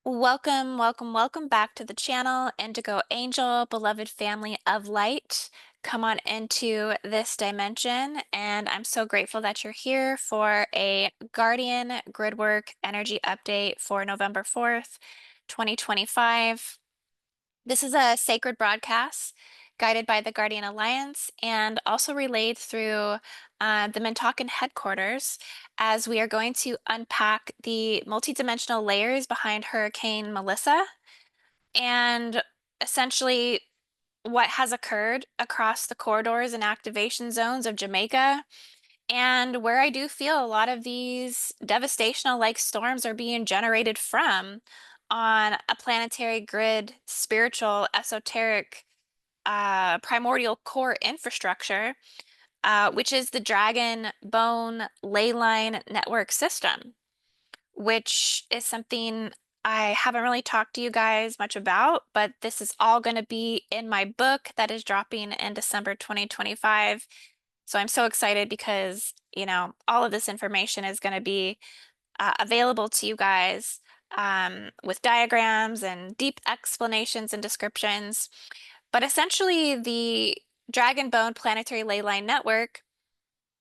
Welcome, welcome, welcome back to the channel, Indigo Angel, beloved family of light. Come on into this dimension, and I'm so grateful that you're here for a Guardian Gridwork Energy update for November 4th, 2025. This is a sacred broadcast guided by the Guardian Alliance and also relayed through the Mintalkin headquarters as we are going to unpack the multidimensional layers behind Hurricane Melissa and essentially what has occurred across the corridors and activation zones of Jamaica, and where I do feel a lot of these devastational like storms are being generated from on a planetary grid, spiritual, esoteric, primordial core infrastructure, which is the Dragon Bone ley line network system, which is something I haven't really talked to you guys much about, but this is all going to be in my book that is dropping in December 2025. So I'm so excited because, all of this information is going to be available to you guys with diagrams and deep explanations and descriptions. But essentially, the Dragon Bone Planetary Ley Line Network,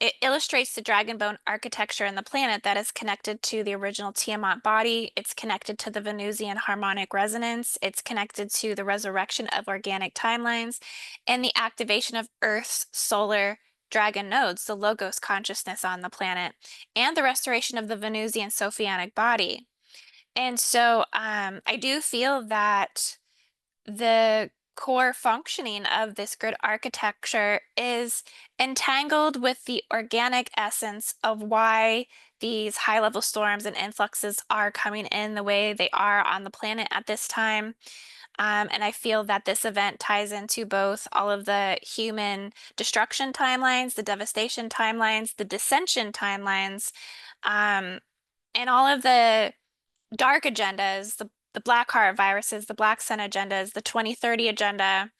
it illustrates the dragon bone architecture in the planet that is connected to the original Tiamat body. It's connected to the Venusian harmonic resonance. It's connected to the resurrection of organic timelines and the activation of Earth's solar dragon nodes, the logos consciousness on the planet, and the restoration of the Venusian Sophianic body. And so I do feel that the core functioning of this grid architecture is entangled with the organic essence of why these high-level storms and influxes are coming in the way they are on the planet at this time. And I feel that this event ties into both all of the human destruction timelines, the devastation timelines, the dissension timelines, um, and all of the dark agendas, the black heart viruses, the black sun agendas, the 2030 agenda,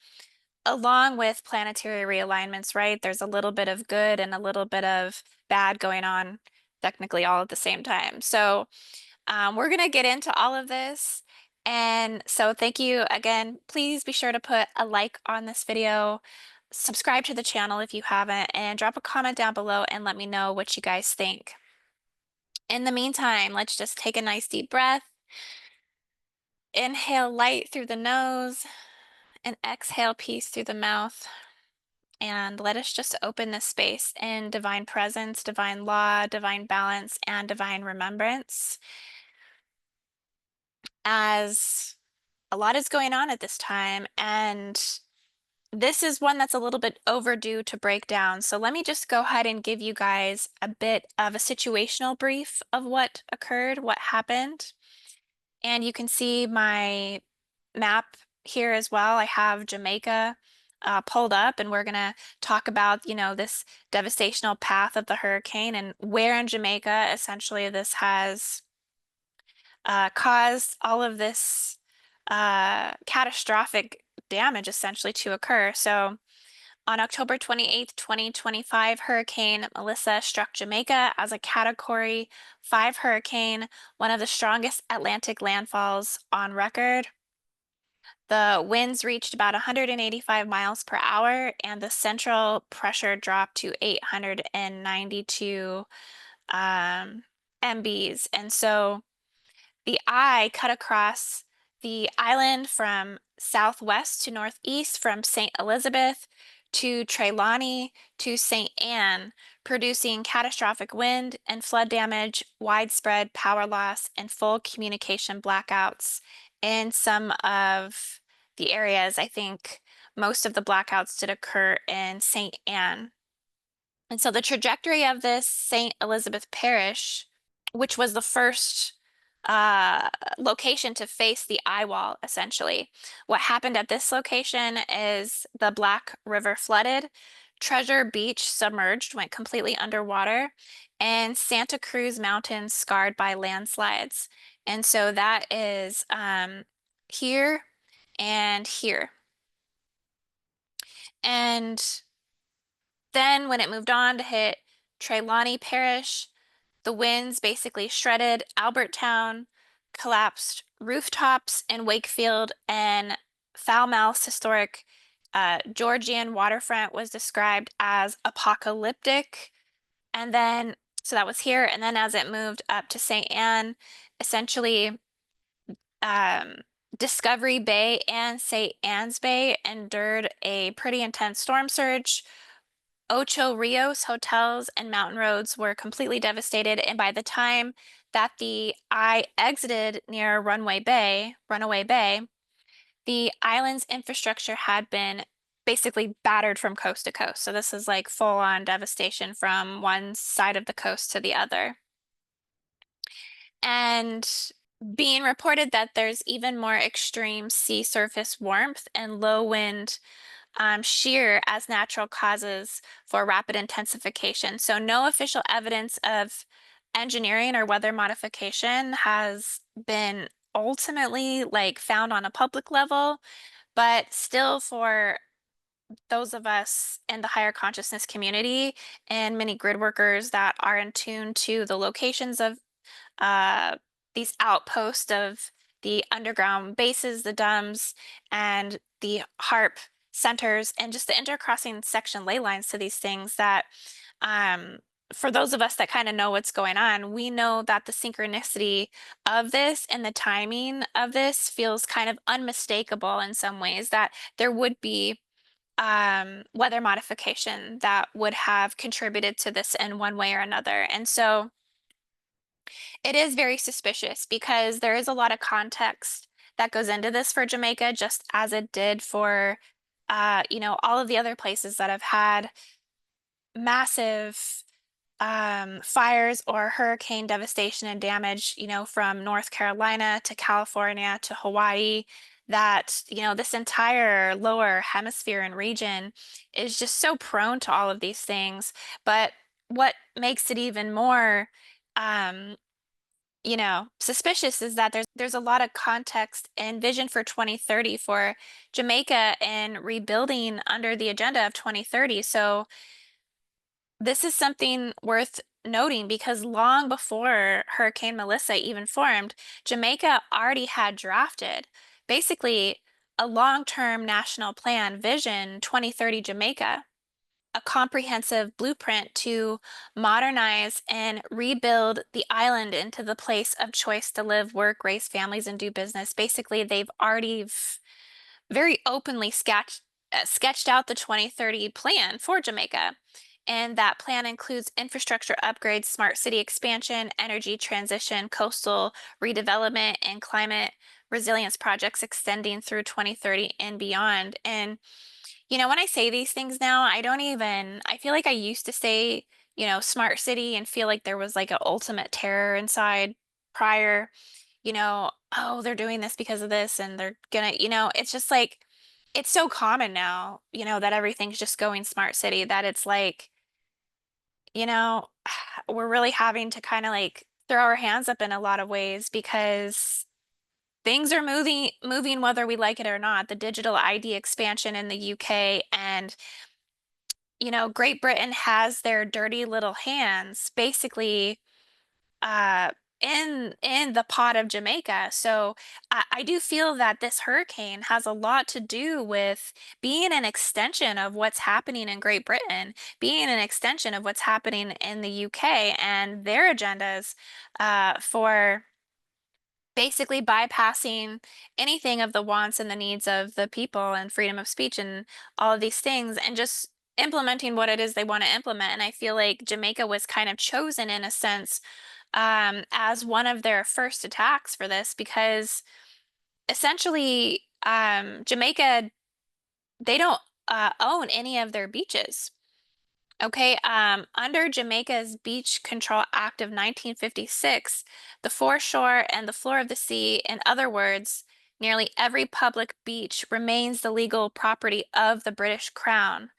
along with planetary realignments, right? There's a little bit of good and a little bit of bad going on, technically all at the same time. So we're going to get into all of this. And so thank you again. Please be sure to put a like on this video, subscribe to the channel if you haven't, and drop a comment down below and let me know what you guys think. In the meantime, let's just take a nice deep breath. Inhale light through the nose and exhale peace through the mouth. And let us just open this space in divine presence, divine law, divine balance, and divine remembrance. As a lot is going on at this time, and this is one that's a little bit overdue to break down. So let me just go ahead and give you guys a bit of a situational brief of what occurred, what happened. And you can see my map here as well. I have Jamaica pulled up, and we're going to talk about, this devastational path of the hurricane and where in Jamaica essentially this has caused all of this catastrophic damage essentially to occur. So on October 28th, 2025, Hurricane Melissa struck Jamaica as a Category 5 hurricane, one of the strongest Atlantic landfalls on record. The winds reached about 185 miles per hour, and the central pressure dropped to 892 MBs. And so the eye cut across the island from southwest to northeast, from St. Elizabeth to Trelawny to St. Anne, producing catastrophic wind and flood damage, widespread power loss, and full communication blackouts in some of the areas. I think most of the blackouts did occur in St. Anne. And so the trajectory of this St. Elizabeth Parish, which was the first uh, location to face the eye wall, essentially. What happened at this location is the Black River flooded, Treasure Beach submerged, went completely underwater, and Santa Cruz Mountains scarred by landslides. And so that is here and here. And then when it moved on to hit Trelawny Parish, the winds basically shredded Albertown, collapsed rooftops in Wakefield, and Falmouth's historic Georgian waterfront was described as apocalyptic. And then, so that was here. And then as it moved up to St. Anne, essentially, um, Discovery Bay and St. Anne's Bay endured a pretty intense storm surge. Ocho Rios hotels and mountain roads were completely devastated, and by the time that the eye exited near Runaway Bay, the island's infrastructure had been basically battered from coast to coast. So this is like full-on devastation from one side of the coast to the other. And being reported that there's even more extreme sea surface warmth and low wind shear as natural causes for rapid intensification. So no official evidence of engineering or weather modification has been ultimately like found on a public level, but still for those of us in the higher consciousness community and many grid workers that are in tune to the locations of uh, these outposts of the underground bases, the DUMS, and the HARP centers, and just the intercrossing section ley lines to these things that, um, for those of us that kind of know what's going on, we know that the synchronicity of this and the timing of this feels kind of unmistakable in some ways, that there would be weather modification that would have contributed to this in one way or another. And so it is very suspicious because there is a lot of context that goes into this for Jamaica, just as it did for, all of the other places that have had massive fires or hurricane devastation and damage, from North Carolina to California to Hawaii, that, this entire lower hemisphere and region is just so prone to all of these things. But what makes it even more, um, suspicious is that there's a lot of context and vision for 2030 for Jamaica and rebuilding under the agenda of 2030. So this is something worth noting because long before Hurricane Melissa even formed, Jamaica already had drafted basically a long-term national plan, Vision 2030 Jamaica, a comprehensive blueprint to modernize and rebuild the island into the place of choice to live, work, raise families, and do business. Basically, they've already very openly sketched out the 2030 plan for Jamaica. And that plan includes infrastructure upgrades, smart city expansion, energy transition, coastal redevelopment, and climate resilience projects extending through 2030 and beyond. And when I say these things now, I feel like I used to say, smart city and feel like there was like an ultimate terror inside prior, oh, they're doing this because of this and they're gonna, it's just like, it's so common now, that everything's just going smart city that it's like, you know, we're really having to kind of like throw our hands up in a lot of ways because things are moving whether we like it or not. The digital ID expansion in the UK and Great Britain has their dirty little hands basically uh in the pot of Jamaica. So I do feel that this hurricane has a lot to do with being an extension of what's happening in Great Britain, being an extension of what's happening in the UK and their agendas for basically bypassing anything of the wants and the needs of the people and freedom of speech and all of these things and just implementing what it is they want to implement. And I feel like Jamaica was kind of chosen in a sense as one of their first attacks for this because essentially Jamaica, they don't own any of their beaches. Okay, under Jamaica's Beach Control Act of 1956, the foreshore and the floor of the sea, in other words, nearly every public beach remains the legal property of the British Crown.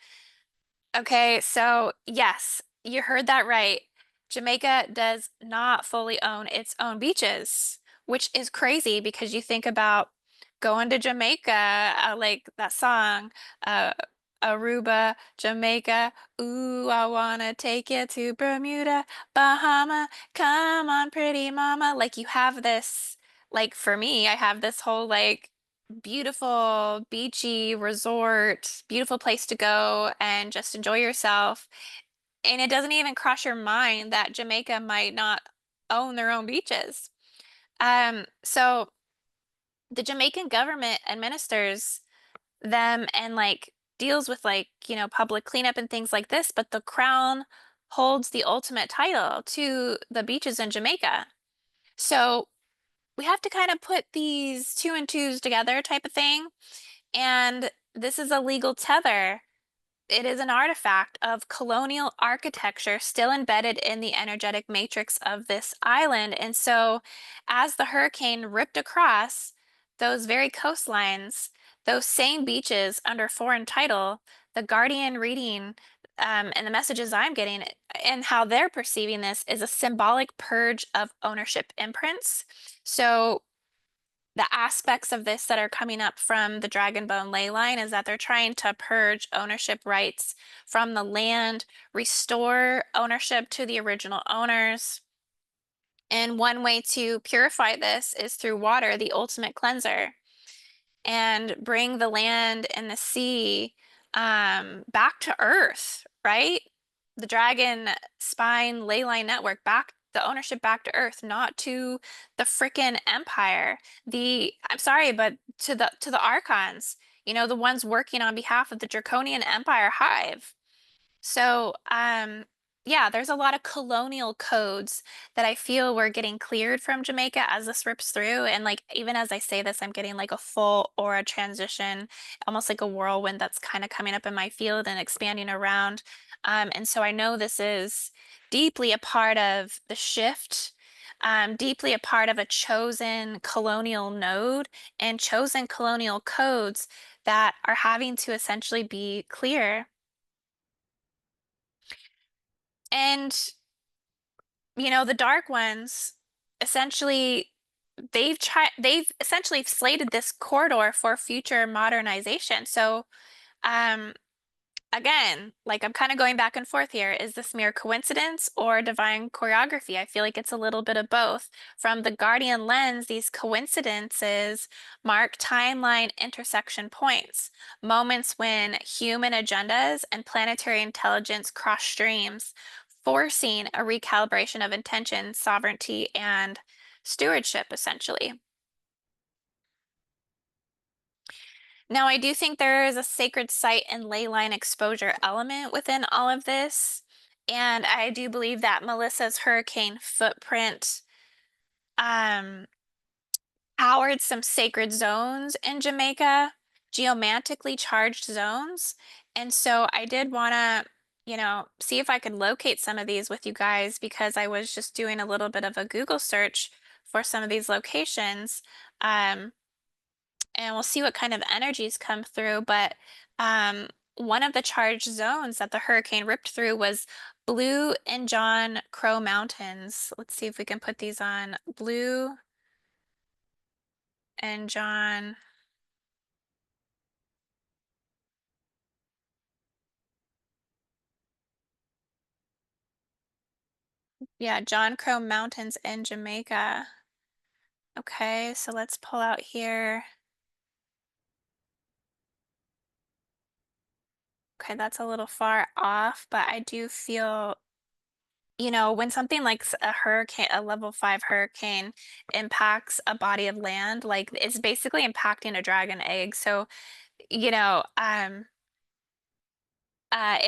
Okay, so yes, you heard that right. Jamaica does not fully own its own beaches, which is crazy because you think about going to Jamaica, like that song, uh, Aruba, Jamaica. Ooh, I wanna take you to Bermuda, Bahama. Come on, pretty mama. Like you have this like for me, I have this whole like beautiful beachy resort, beautiful place to go and just enjoy yourself. And it doesn't even cross your mind that Jamaica might not own their own beaches. So the Jamaican government administers them and like deals with like, public cleanup and things like this, but the crown holds the ultimate title to the beaches in Jamaica. So we have to kind of put these two and twos together type of thing. And this is a legal tether. It is an artifact of colonial architecture still embedded in the energetic matrix of this island. And so, as the hurricane ripped across those very coastlines, those same beaches under foreign title, the Guardian reading, and the messages I'm getting and how they're perceiving this is a symbolic purge of ownership imprints. So, the aspects of this that are coming up from the Dragon Bone ley line is that they're trying to purge ownership rights from the land, restore ownership to the original owners. And one way to purify this is through water, the ultimate cleanser, and bring the land and the sea back to earth, right? The dragon spine ley line network back, the ownership back to earth, not to the frickin' empire. I'm sorry, but to the archons, the ones working on behalf of the draconian empire hive. So, yeah, there's a lot of colonial codes that I feel were getting cleared from Jamaica as this rips through. And like, even as I say this, I'm getting like a full aura transition, almost like a whirlwind that's kind of coming up in my field and expanding around. And so I know this is deeply a part of the shift, deeply a part of a chosen colonial node and chosen colonial codes that are having to essentially be clear. And the dark ones essentially they've essentially slated this corridor for future modernization. So um again, like I'm kind of going back and forth here. Is this mere coincidence or divine choreography? I feel like it's a little bit of both. From the Guardian lens, these coincidences mark timeline intersection points, moments when human agendas and planetary intelligence cross streams, forcing a recalibration of intention, sovereignty, and stewardship, essentially. Now, I do think there is a sacred site and ley line exposure element within all of this. And I do believe that Melissa's hurricane footprint um, powered some sacred zones in Jamaica, geomantically charged zones. And so I did want to, see if I could locate some of these with you guys because I was just doing a little bit of a Google search for some of these locations. Um, and we'll see what kind of energies come through. But one of the charged zones that the hurricane ripped through was Blue and John Crow Mountains. Let's see if we can put these on. Blue and John. Yeah, John Crow Mountains in Jamaica. Okay, so let's pull out here. Okay, that's a little far off, but I do feel when something like a hurricane, a level 5 hurricane impacts a body of land, like it's basically impacting a dragon egg. So, it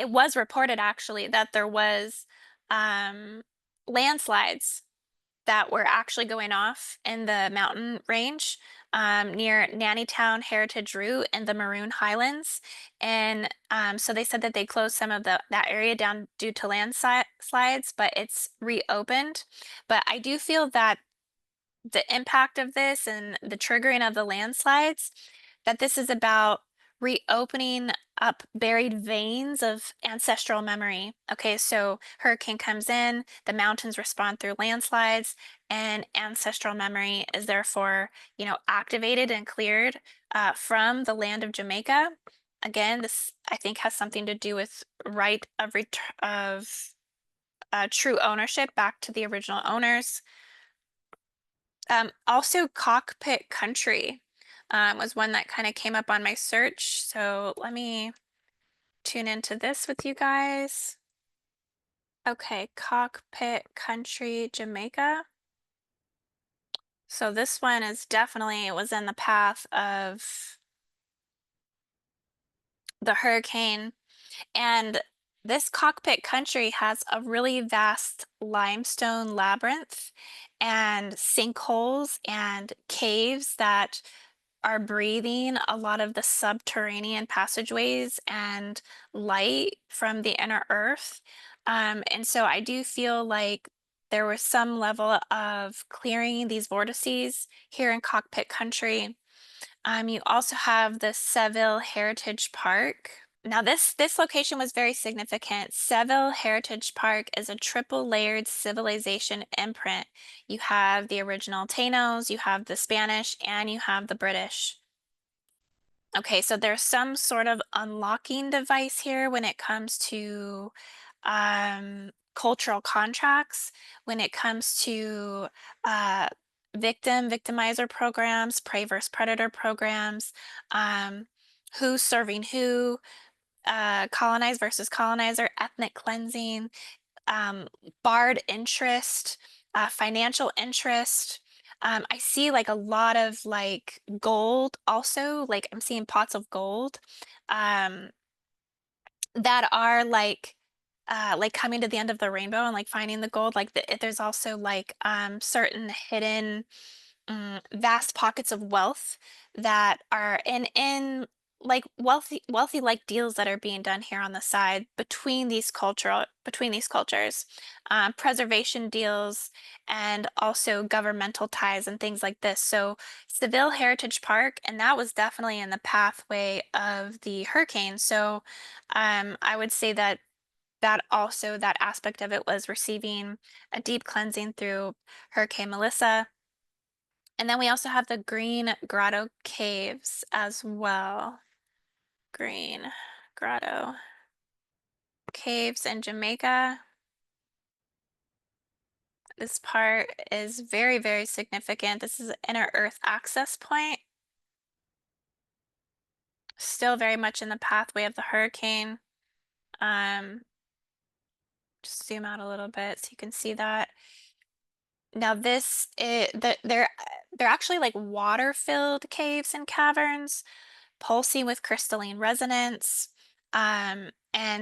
was reported actually that there was um, landslides that were actually going off in the mountain range near Nannytown Heritage Route and the Maroon Highlands. And so they said that they closed some of that area down due to landslides, but it's reopened. But I do feel that the impact of this and the triggering of the landslides, that this is about reopening up buried veins of ancestral memory. Okay, so hurricane comes in, the mountains respond through landslides, and ancestral memory is therefore, activated and cleared from the land of Jamaica. Again, this I think has something to do with right of true ownership back to the original owners. Also cockpit country was one that kind of came up on my search. So let me tune into this with you guys. Okay, cockpit country, Jamaica. So this one is definitely was in the path of the hurricane. And this cockpit country has a really vast limestone labyrinth and sinkholes and caves that are breathing a lot of the subterranean passageways and light from the inner earth. And so I do feel like there was some level of clearing these vortices here in cockpit country. You also have the Seville Heritage Park. Now this location was very significant. Seville Heritage Park is a triple layered civilization imprint. You have the original Tainos, you have the Spanish, and you have the British. Okay, so there's some sort of unlocking device here when it comes to cultural contracts, when it comes to uh, victimizer programs, prey versus predator programs, um, who's serving who, colonized versus colonizer, ethnic cleansing, um, barred interest, financial interest. I see like a lot of like gold also, like I'm seeing pots of gold um, that are like coming to the end of the rainbow and like finding the gold. Like there's also like certain hidden vast pockets of wealth that are in like wealthy like deals that are being done here on the side between these cultures, preservation deals and also governmental ties and things like this. So Seville Heritage Park, and that was definitely in the pathway of the hurricane. So I would say that that aspect of it was receiving a deep cleansing through Hurricane Melissa. And then we also have the Green Grotto Caves as well. Green Grotto Caves in Jamaica. This part is very, very significant. This is an inner Earth access point. Still very much in the pathway of the hurricane. Um, just zoom out a little bit so you can see that. Now they're actually like water-filled caves and caverns, pulsing with crystalline resonance. And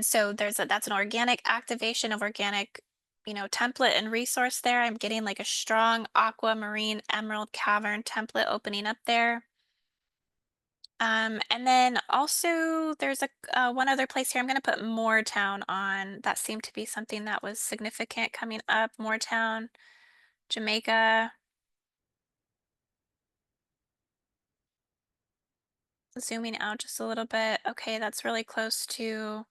so that's an organic activation of organic, template and resource there. I'm getting like a strong aquamarine emerald cavern template opening up there. And then also there's a one other place here. I'm going to put Moortown on. That seemed to be something that was significant coming up. Moortown, Jamaica. Zooming out just a little bit. Okay, that's really close to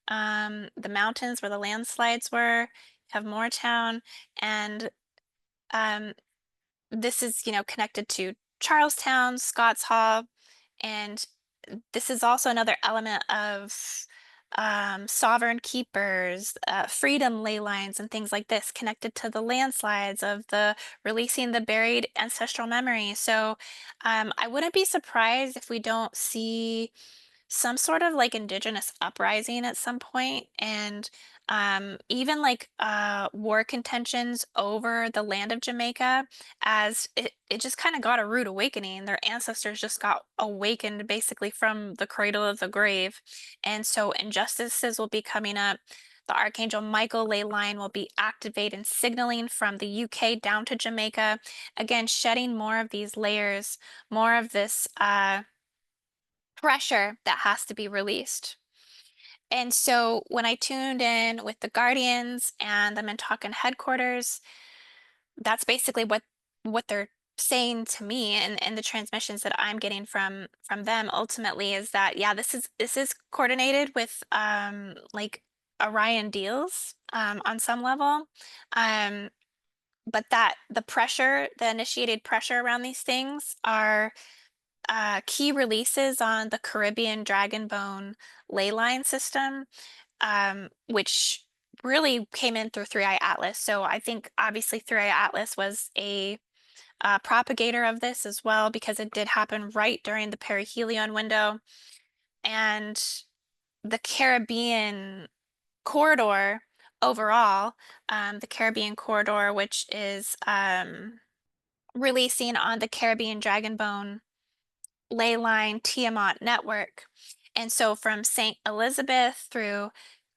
the mountains where the landslides were. You have Moortown, and um, this is, connected to Charlestown, Scots Hall, and this is also another element of sovereign keepers, freedom ley lines, and things like this connected to the landslides of the releasing the buried ancestral memory. So I wouldn't be surprised if we don't see some sort of like indigenous uprising at some point, and even like war contentions over the land of Jamaica, as it just kind of got a rude awakening. Their ancestors just got awakened basically from the cradle of the grave, and so injustices will be coming up. The Archangel Michael ley line will be activated, signaling from the UK down to Jamaica, again shedding more of these layers, more of this pressure that has to be released. And so when I tuned in with the Guardians and them in talking headquarters, that's basically what they're saying to me, and the transmissions that I'm getting from them ultimately is that yeah, this is coordinated with like Orion deals on some level. Um but that the initiated pressure around these things are key releases on the Caribbean Dragonbone ley line system, which really came in through Three Eye Atlas. So I think obviously Three Eye Atlas was a propagator of this as well, because it did happen right during the perihelion window. And the Caribbean corridor overall, the Caribbean corridor, which is releasing on the Caribbean Dragonbone ley line Tiamat network. And so from St. Elizabeth through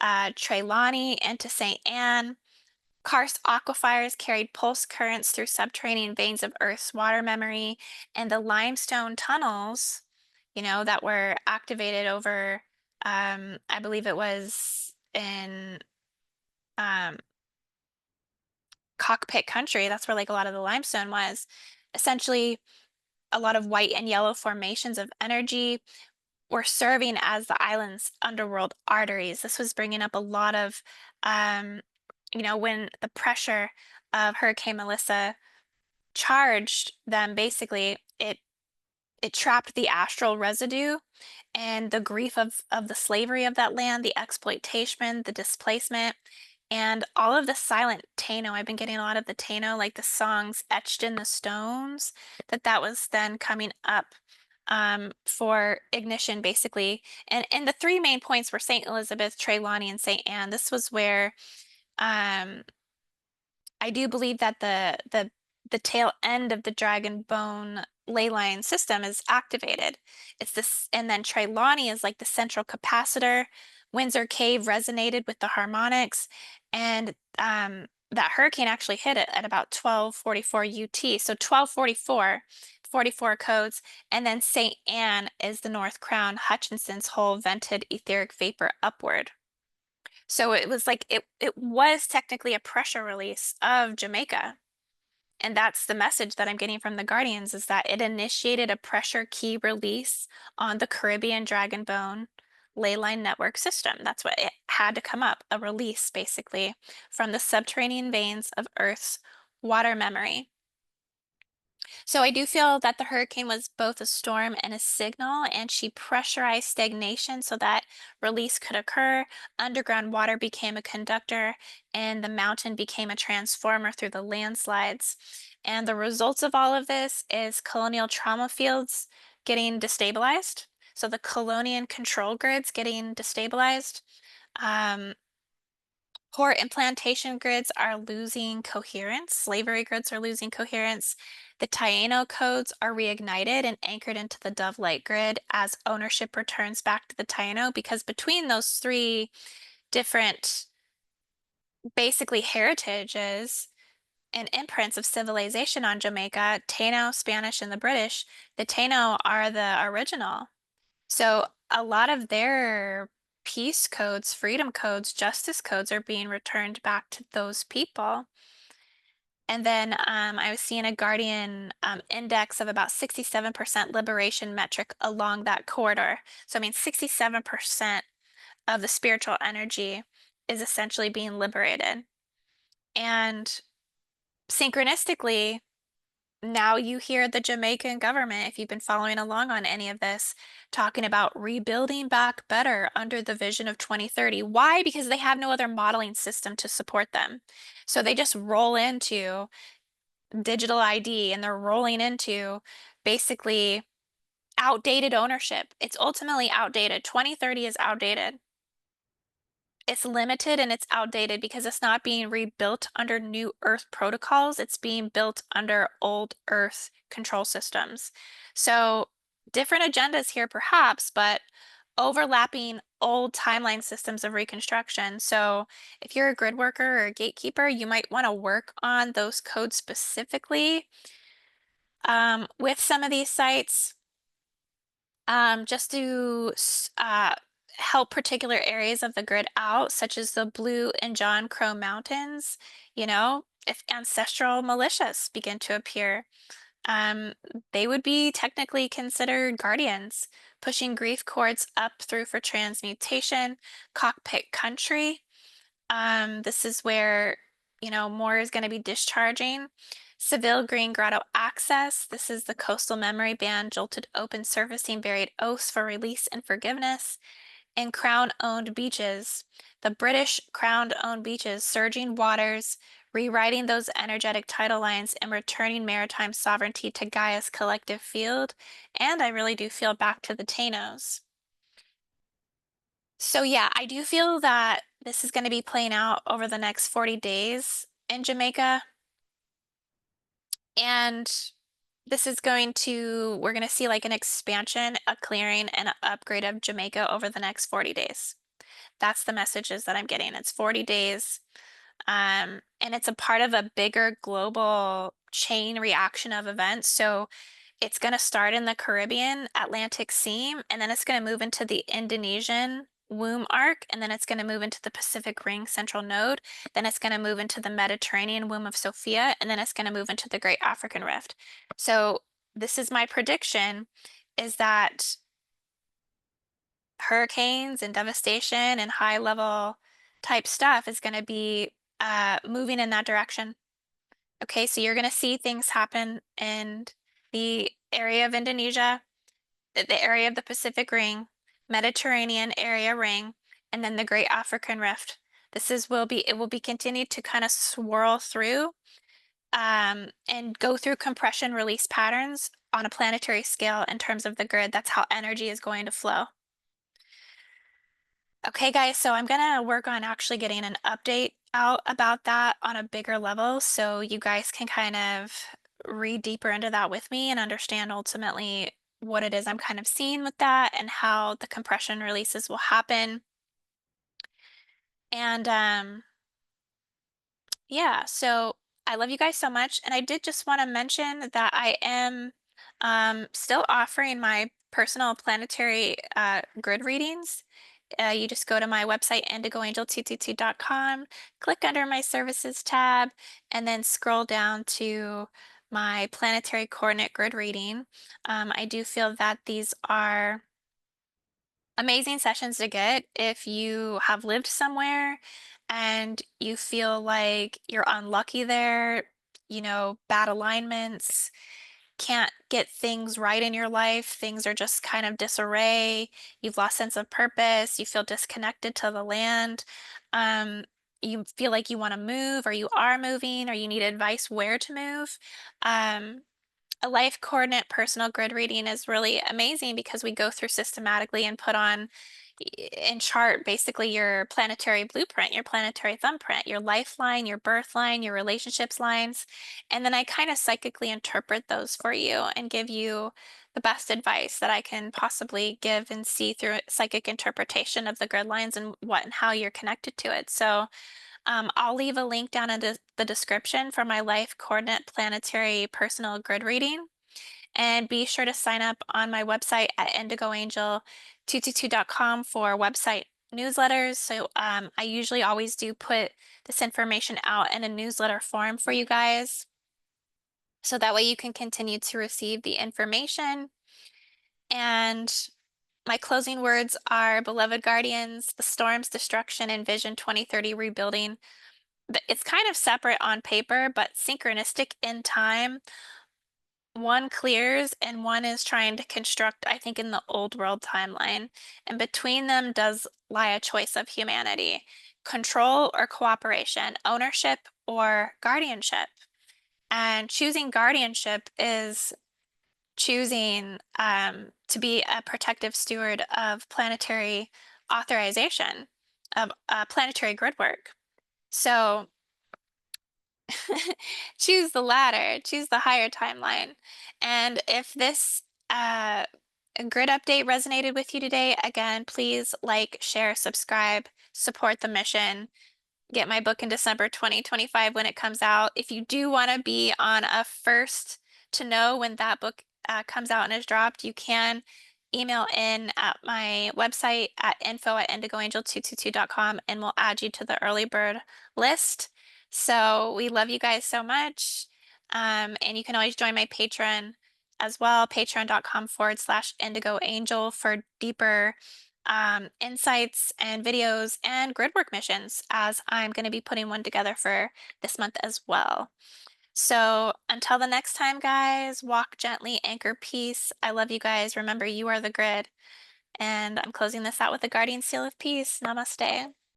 Trelawny into St. Anne, karst aquifers carried pulse currents through subterranean veins of Earth's water memory, and the limestone tunnels, that were activated over, I believe it was in um, cockpit country. That's where like a lot of the limestone was. Essentially, a lot of white and yellow formations of energy were serving as the island's underworld arteries. This was bringing up a lot of, when the pressure of Hurricane Melissa charged them, basically, it trapped the astral residue and the grief of the slavery of that land, the exploitation, the displacement, and all of the silent Tano. I've been getting a lot of the Tano, like the songs etched in the stones, that was then coming up for ignition, basically. And the three main points were St. Elizabeth, Trelawny, and St. Anne. This was where um, I do believe that the tail end of the dragon bone ley line system is activated. It's this, and then Trelawney is like the central capacitor. Windsor Cave resonated with the harmonics, and that hurricane actually hit it at about 1244 UT. So 1244, 44 codes, and then St. Anne is the North Crown, Hutchinson's hole vented etheric vapor upward. So it was like it was technically a pressure release of Jamaica. And that's the message that I'm getting from the Guardians, is that it initiated a pressure key release on the Caribbean Dragonbone ley line network system. That's what it had to come up, a release basically from the subterranean veins of Earth's water memory. So I do feel that the hurricane was both a storm and a signal, and she pressurized stagnation so that release could occur. Underground water became a conductor, and the mountain became a transformer through the landslides. And the results of all of this is colonial trauma fields getting destabilized. So the Colonial control grids getting destabilized. Um, Port and plantation grids are losing coherence. Slavery grids are losing coherence. The Taino codes are reignited and anchored into the Dove-Light grid as ownership returns back to the Taino, because between those three different, basically, heritages and imprints of civilization on Jamaica, Taino, Spanish, and the British, the Taino are the original. So a lot of their peace codes, freedom codes, justice codes are being returned back to those people. And then I was seeing a Guardian index of about 67% liberation metric along that corridor. So, I mean, 67% of the spiritual energy is essentially being liberated. And synchronistically, now you hear the Jamaican government, if you've been following along on any of this, talking about rebuilding back better under the vision of 2030. Why? Because they have no other modeling system to support them. So they just roll into digital ID, and they're rolling into basically outdated ownership. It's ultimately outdated. 2030 is outdated. It's limited and it's outdated because it's not being rebuilt under new Earth protocols. It's being built under old Earth control systems. So different agendas here perhaps, but overlapping old timeline systems of reconstruction. So if you're a grid worker or a gatekeeper, you might want to work on those codes specifically with some of these sites, just to help particular areas of the grid out, such as the Blue and John Crow Mountains. If ancestral militias begin to appear, um, they would be technically considered guardians, pushing grief cords up through for transmutation, cockpit country. This is where, more is going to be discharging. Seville Green Grotto Access. This is the coastal memory band, jolted open surfacing, buried oaths for release and forgiveness. And Crown-owned beaches. The British Crown-owned beaches, surging waters, rewriting those energetic tidal lines and returning maritime sovereignty to Gaia's collective field. And I really do feel back to the Thanos. So yeah, I do feel that this is going to be playing out over the next 40 days in Jamaica. And this is we're going to see like an expansion, a clearing, and an upgrade of Jamaica over the next 40 days. That's the messages that I'm getting. It's 40 days. And it's a part of a bigger global chain reaction of events. So it's going to start in the Caribbean Atlantic Sea, and then it's going to move into the Indonesian womb arc, and then it's going to move into the Pacific Ring Central Node. Then it's going to move into the Mediterranean womb of Sophia, and then it's going to move into the Great African Rift. So this is my prediction, is that hurricanes and devastation and high level type stuff is going to be moving in that direction. Okay, so you're going to see things happen in the area of Indonesia, the area of the Pacific Ring, Mediterranean area ring, and then the Great African Rift. It will be continued to kind of swirl through and go through compression release patterns on a planetary scale in terms of the grid. That's how energy is going to flow. Okay, guys, so I'm gonna work on actually getting an update out about that on a bigger level so you guys can kind of read deeper into that with me and understand ultimately what it is I'm kind of seeing with that and how the compression releases will happen. And yeah, so I love you guys so much. And I did just want to mention that I am still offering my personal planetary grid readings. You just go to my website, indigoangel222.com, click under my services tab, and then scroll down to my planetary coordinate grid reading. I do feel that these are amazing sessions to get if you have lived somewhere and you feel like you're unlucky there, bad alignments, can't get things right in your life, things are just kind of disarray, you've lost sense of purpose, you feel disconnected to the land, um, you feel like you want to move or you are moving or you need advice where to move. Um, a life coordinate personal grid reading is really amazing because we go through systematically and put on and chart basically your planetary blueprint, your planetary thumbprint, your lifeline, your birth line, your relationships lines. And then I kind of psychically interpret those for you and give you the best advice that I can possibly give and see through psychic interpretation of the grid lines and what and how you're connected to it. So I'll leave a link down in the description for my life coordinate planetary personal grid reading. And be sure to sign up on my website at indigoangel222.com for website newsletters. So I usually always do put this information out in a newsletter form for you guys. So that way you can continue to receive the information. And my closing words are, beloved guardians, the storm's destruction and Vision 2030 rebuilding. It's kind of separate on paper, but synchronistic in time. One clears and one is trying to construct, I think, in the old world timeline. And between them does lie a choice of humanity, control or cooperation, ownership or guardianship. And choosing guardianship is choosing to be a protective steward of planetary authorization, of planetary grid work. So choose the latter, choose the higher timeline. And if this grid update resonated with you today, again, please like, share, subscribe, support the mission. Get my book in December 2025 when it comes out. If you do want to be on a first to know when that book comes out and is dropped, you can email in at my website at info@indigoangel222.com and we'll add you to the early bird list. So we love you guys so much. And you can always join my Patreon as well, patreon.com/indigoangel for deeper insights and videos and gridwork missions, as I'm going to be putting one together for this month as well. So until the next time, guys, walk gently, anchor peace. I love you guys. Remember, you are the grid. And I'm closing this out with the Guardian Seal of Peace. Namaste.